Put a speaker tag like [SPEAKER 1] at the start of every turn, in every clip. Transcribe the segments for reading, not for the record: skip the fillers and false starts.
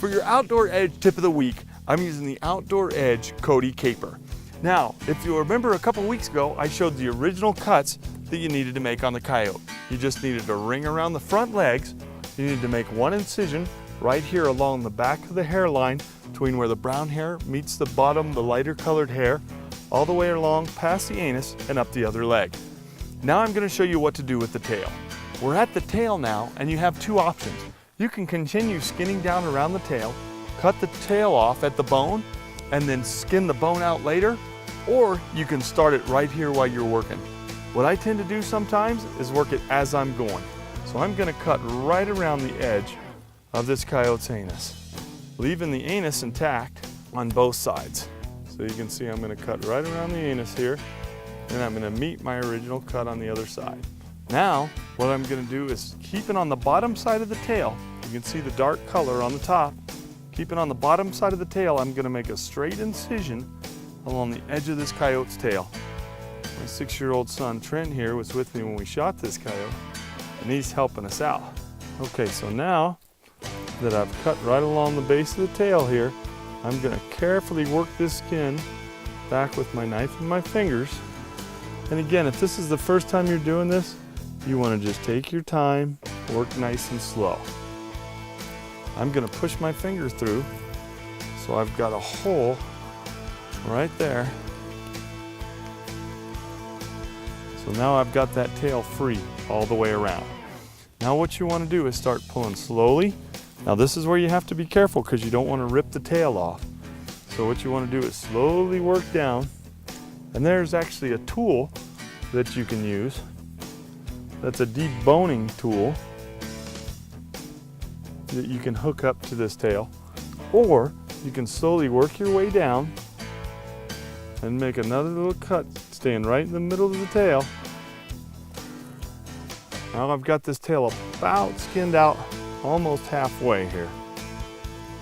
[SPEAKER 1] For your outdoor edge tip of the week, I'm using the Outdoor Edge Coyote Caper. Now, if you remember a couple weeks ago, I showed the original cuts that you needed to make on the coyote. You just needed a ring around the front legs. You needed to make one incision right here along the back of the hairline between where the brown hair meets the bottom, the lighter colored hair, all the way along past the anus and up the other leg. Now I'm going to show you what to do with the tail. We're at the tail now, and you have two options. You can continue skinning down around the tail, cut the tail off at the bone, and then skin the bone out later, or you can start it right here while you're working. What I tend to do sometimes is work it as I'm going. So I'm going to cut right around the edge of this coyote's anus, leaving the anus intact on both sides. So you can see I'm going to cut right around the anus here, and I'm going to meet my original cut on the other side. Now, what I'm going to do is keep it on the bottom side of the tail. You can see the dark color on the top. Keep it on the bottom side of the tail. I'm going to make a straight incision along the edge of this coyote's tail. My 6-year-old son Trent here was with me when we shot this coyote, and he's helping us out. Okay, so now that I've cut right along the base of the tail here, I'm going to carefully work this skin back with my knife and my fingers. And again, if this is the first time you're doing this, you want to just take your time, work nice and slow. I'm going to push my finger through, so I've got a hole right there. So now I've got that tail free all the way around. Now what you want to do is start pulling slowly. Now this is where you have to be careful because you don't want to rip the tail off. So what you want to do is slowly work down. And there's actually a tool that you can use. That's a deboning tool that you can hook up to this tail. Or you can slowly work your way down and make another little cut staying right in the middle of the tail. Now I've got this tail about skinned out almost halfway here.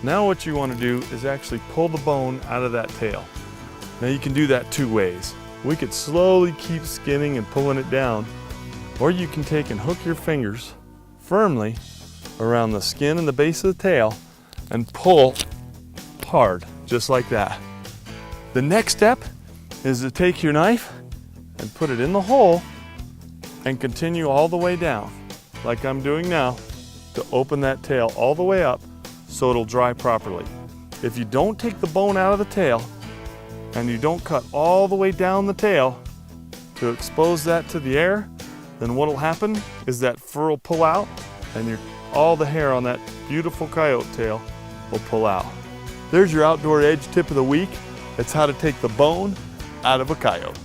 [SPEAKER 1] Now what you want to do is actually pull the bone out of that tail. Now you can do that two ways. We could slowly keep skinning and pulling it down, or you can take and hook your fingers firmly around the skin and the base of the tail and pull hard, just like that. The next step is to take your knife and put it in the hole and continue all the way down, like I'm doing now, to open that tail all the way up so it'll dry properly. If you don't take the bone out of the tail and you don't cut all the way down the tail to expose that to the air, then what'll happen is that fur will pull out and all the hair on that beautiful coyote tail will pull out. There's your Outdoor Edge tip of the week. It's how to take the bone out of a coyote.